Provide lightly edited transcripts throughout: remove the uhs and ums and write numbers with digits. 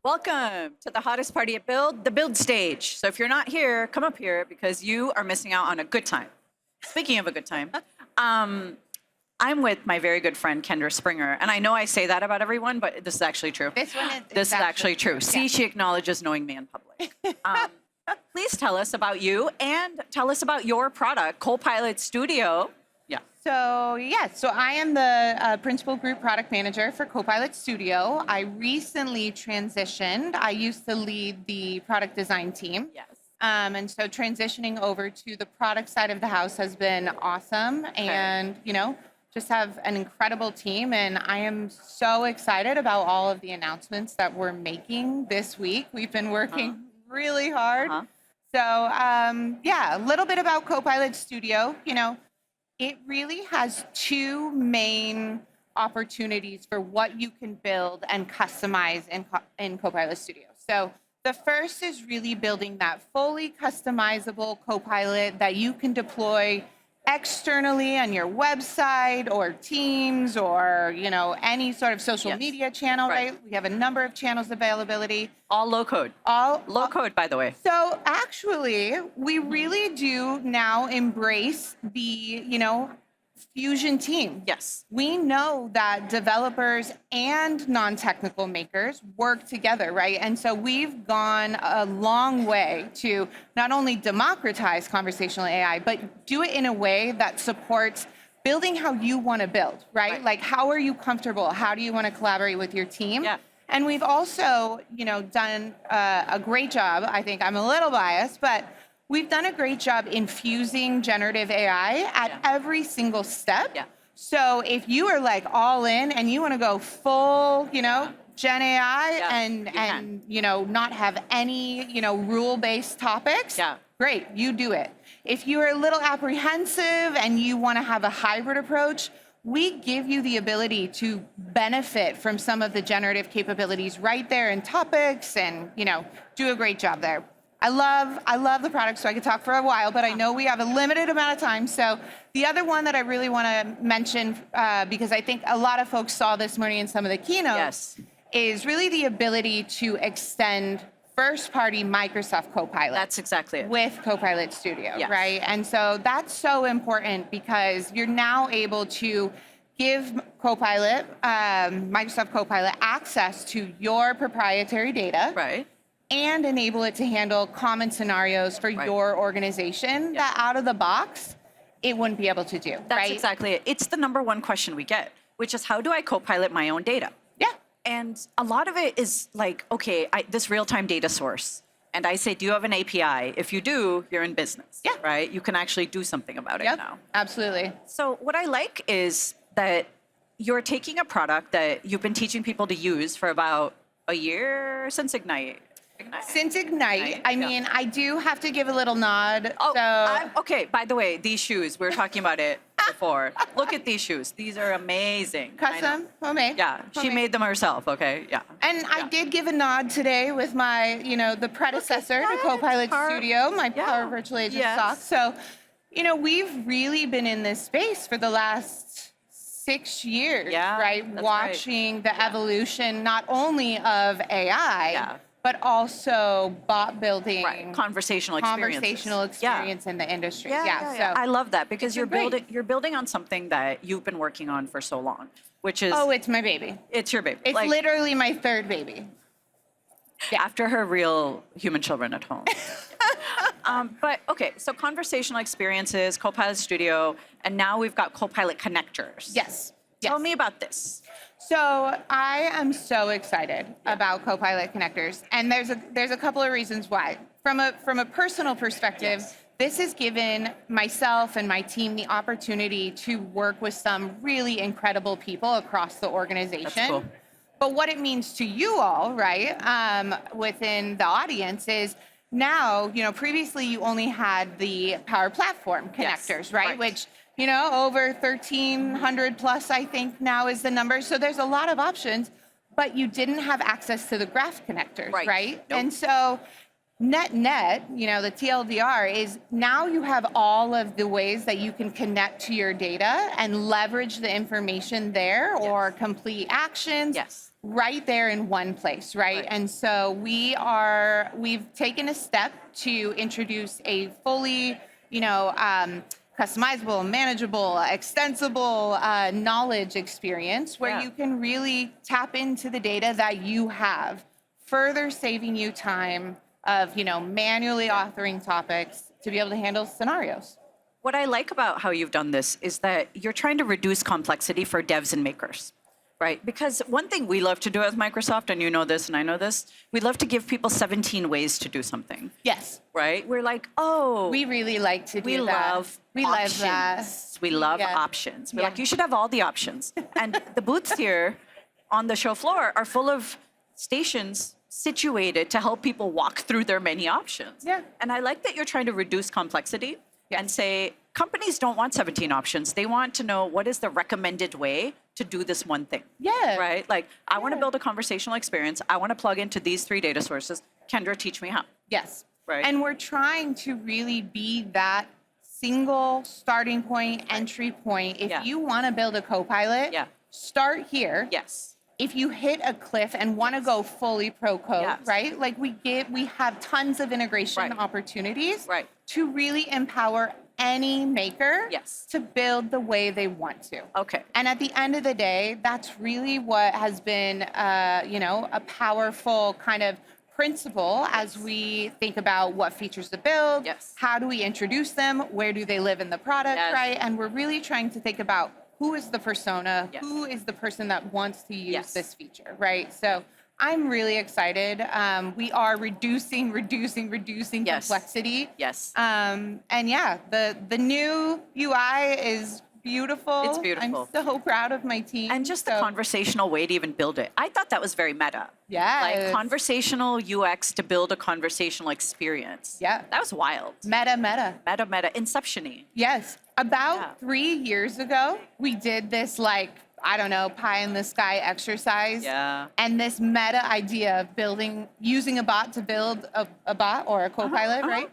Welcome to the hottest party at Build, the Build stage. So if you're not here, come up here because you are missing out on a good time. Speaking of a good time, I'm with my very good friend, Kendra Springer. And I know I say that about everyone, but this is actually true. This one This is actually true. See, she acknowledges knowing me in public. Please tell us about you and tell us about your product, Copilot Studio. Yeah. So I am the Principal Group Product Manager for Copilot Studio. I recently transitioned. I used to lead the product design team. Yes. And so transitioning over to the product side of the house has been awesome. Okay. And, just have an incredible team. And I am so excited about all of the announcements that we're making this week. We've been working really hard. So, a little bit about Copilot Studio. It really has two main opportunities for what you can build and customize in Copilot Studio. So the first is really building that fully customizable Copilot that you can deploy externally on your website or Teams or, any sort of social media channel, right? We have a number of channels availability. All low code. All low code, by the way. So actually, we really do now embrace the, Fusion team. Yes. We know that developers and non-technical makers work together, right? And so we've gone a long way to not only democratize conversational AI, but do it in a way that supports building how you want to build, right? Like, how are you comfortable? How do you want to collaborate with your team? Yeah. And we've also, done a great job. I think I'm a little biased, but we've done a great job infusing generative AI at every single step. Yeah. So if you are like all in and you want to go full, Gen AI and not have any, rule-based topics, great, you do it. If you're a little apprehensive and you want to have a hybrid approach, we give you the ability to benefit from some of the generative capabilities right there in topics and, do a great job there. I love the product, so I could talk for a while, but I know we have a limited amount of time. So the other one that I really want to mention, because I think a lot of folks saw this morning in some of the keynotes, is really the ability to extend first-party Microsoft Copilot. That's exactly it. With Copilot Studio, right? And so that's so important because you're now able to give Copilot, Microsoft Copilot, access to your proprietary data. Right. And enable it to handle common scenarios for your organization that out of the box, it wouldn't be able to do. That's exactly it. It's the number one question we get, which is how do I co-pilot my own data? Yeah. And a lot of it is like, okay, this real-time data source. And I say, do you have an API? If you do, you're in business, right? You can actually do something about it now. Absolutely. So what I like is that you're taking a product that you've been teaching people to use for about a year since Ignite. Since Ignite, I mean, I do have to give a little nod. Okay, by the way, these shoes, we were talking about it before. Look at these shoes. These are amazing. Custom, homemade. Yeah, she made them herself, okay? Yeah. And I did give a nod today with my, the predecessor to Copilot Studio, my Power Virtual Agent stock. So, we've really been in this space for the last 6 years, right? Watching the evolution not only of AI, but also bot building, conversational experience in the industry. So I love that because you're building on something that you've been working on for so long, which is it's my baby. It's your baby. It's literally my third baby. After her real human children at home. But okay, so conversational experiences, Copilot Studio, and now we've got Copilot connectors. Yes. Tell me about this. So I am so excited about Copilot connectors, and there's a couple of reasons why. From a personal perspective, this has given myself and my team the opportunity to work with some really incredible people across the organization. That's cool. But what it means to you all, right, within the audience is now, previously you only had the Power Platform connectors, right? Which over 1,300 plus, I think now is the number. So there's a lot of options, but you didn't have access to the graph connectors, right? Nope. And so net, the TLDR is now you have all of the ways that you can connect to your data and leverage the information there or complete actions right there in one place, right? And so we've taken a step to introduce a fully, customizable, manageable, extensible knowledge experience where you can really tap into the data that you have, further saving you time of, manually authoring topics to be able to handle scenarios. What I like about how you've done this is that you're trying to reduce complexity for devs and makers, right? Because one thing we love to do as Microsoft, and you know this and I know this, we love to give people 17 ways to do something. Yes. Right? We're like, oh. We really like to do that. We love that. We love options. We're like, you should have all the options. And the booths here on the show floor are full of stations situated to help people walk through their many options. Yeah. And I like that you're trying to reduce complexity and say, companies don't want 17 options. They want to know what is the recommended way to do this one thing. Yeah. Right? Like, I want to build a conversational experience. I want to plug into these 3 data sources. Kendra, teach me how. Yes. Right. And we're trying to really be that single starting point, entry point. If you want to build a Copilot, start here. Yes. If you hit a cliff and want to go fully pro code, right? Like we have tons of integration opportunities to really empower any maker to build the way they want to. Okay. And at the end of the day, that's really what has been, a powerful kind of principle as we think about what features to build, how do we introduce them, where do they live in the product, right? And we're really trying to think about who is the persona, who is the person that wants to use this feature, right? So I'm really excited. We are reducing complexity. Yes. And the new UI is beautiful. It's beautiful. I'm so proud of my team. And just the conversational way to even build it. I thought that was very meta. Yeah. Like conversational UX to build a conversational experience. Yeah. That was wild. Meta. Meta. Inception-y. Yes. About 3 years ago, we did this pie in the sky exercise. Yeah. And this meta idea of using a bot to build a bot or a Copilot, right?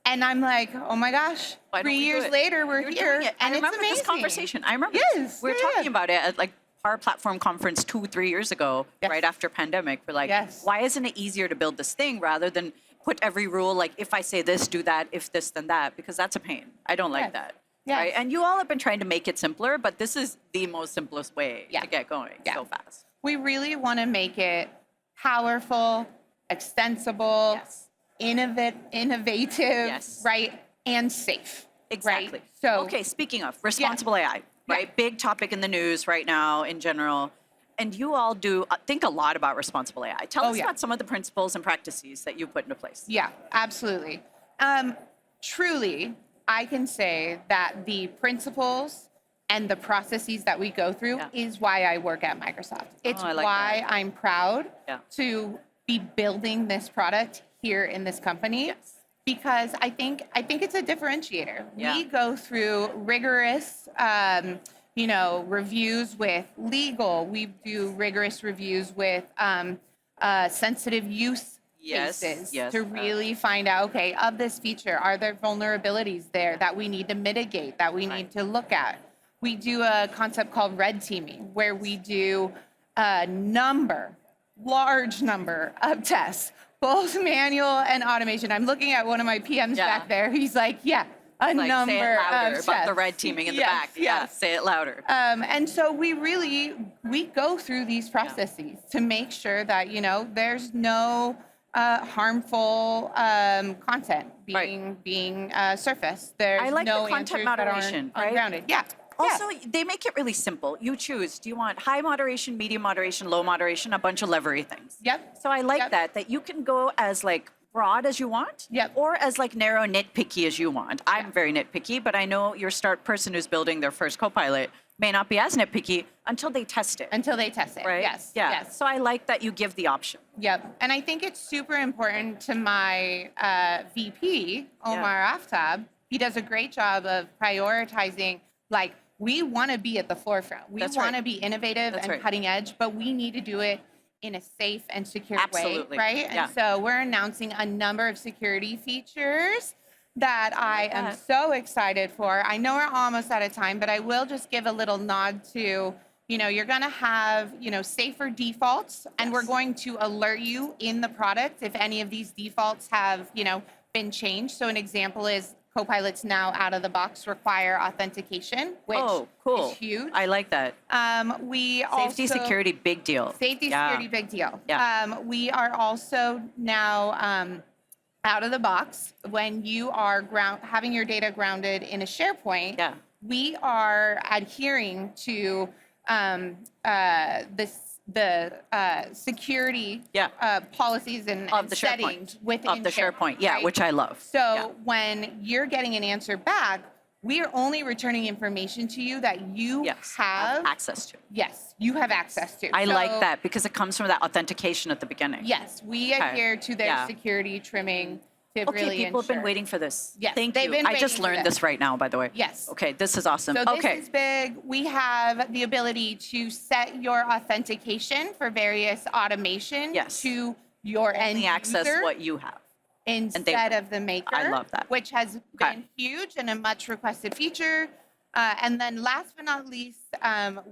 And I'm like, oh my gosh, 3 years later, we're here. And I remember it's amazing. this conversation. I remember we were talking about it at Power Platform Conference 2-3 years ago, right after pandemic. We're like, why isn't it easier to build this thing rather than put every rule, like if I say this, do that, if this, then that, because that's a pain. I don't like that. Right? And you all have been trying to make it simpler, but this is the most simplest way to get going so fast. We really want to make it powerful, extensible, innovative, right, and safe. Exactly. Right? So, okay, speaking of responsible AI, right? Big topic in the news right now in general. And you all do think a lot about responsible AI. Tell us about some of the principles and practices that you put into place. Yeah, absolutely. Truly, I can say that the principles and the processes that we go through is why I work at Microsoft. It's why I'm proud to be building this product here in this company. Because I think it's a differentiator. We go through rigorous reviews with legal. We do rigorous reviews with sensitive use cases to really find out, okay, of this feature, are there vulnerabilities there that we need to mitigate, that we need to look at? We do a concept called red teaming, where we do a large number of tests, both manual and automation. I'm looking at one of my PMs back there. He's like, a number say it louder of about the red teaming in the back. Yeah, say it louder. And so we go through these processes to make sure that, there's no harmful content being surfaced. There's I like no the content answers moderation, that aren't ungrounded. Yeah. Also, they make it really simple. You choose. Do you want high moderation, medium moderation, low moderation, a bunch of levery things? Yep. So I like that you can go as broad as you want, or as narrow nitpicky as you want. I'm very nitpicky, but I know your start person who's building their first Copilot may not be as nitpicky until they test it. Right? Yes. Yes. So I like that you give the option. Yep. And I think it's super important to my VP, 𝗦𝗲𝗀𝗻𝗄𝗏. He does a great job of prioritizing, we want to be at the forefront. We want to be innovative and cutting edge, but we need to do it in a safe and secure Absolutely. way, right? Yeah. And so we're announcing a number of security features that I am that. so excited for. I know we're almost out of time, but I will just give a little nod to, you're going to have, safer defaults, and we're going to alert you in the product if any of these defaults have, been changed. So an example is Copilots now out of the box require authentication, which is huge. I like that. Safety, security, big deal. Safety, security, big deal. Yeah. We are also now out of the box when you are having your data grounded in a SharePoint. Yeah. We are adhering to the security policies and settings within SharePoint. Right? Which I love. So when you're getting an answer back, we are only returning information to you that you have access to. Yes, you have access to. I like that because it comes from that authentication at the beginning. Yes, we adhere to their security trimming to really people have been ensure. waiting for this. Yes, Thank they've you. been I just waiting for learned this right now, by the way. Yes. Okay, this is awesome. So okay. this is big. We have the ability to set your authentication for various automation to your end user. Access what you have. Instead of the maker. I love that. Which has been huge and a much requested feature. And then last but not least,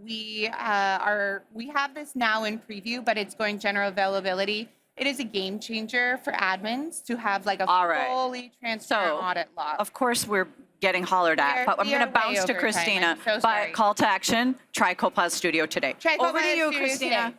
we have this now in preview, but it's going general availability. It is a game changer for admins to have like a fully transparent audit log. Of course, we're getting hollered at, but I'm going to bounce to Christina. So But call to action, try Copilot Studio today. Try Over to Copilot you, Studio Christina. today.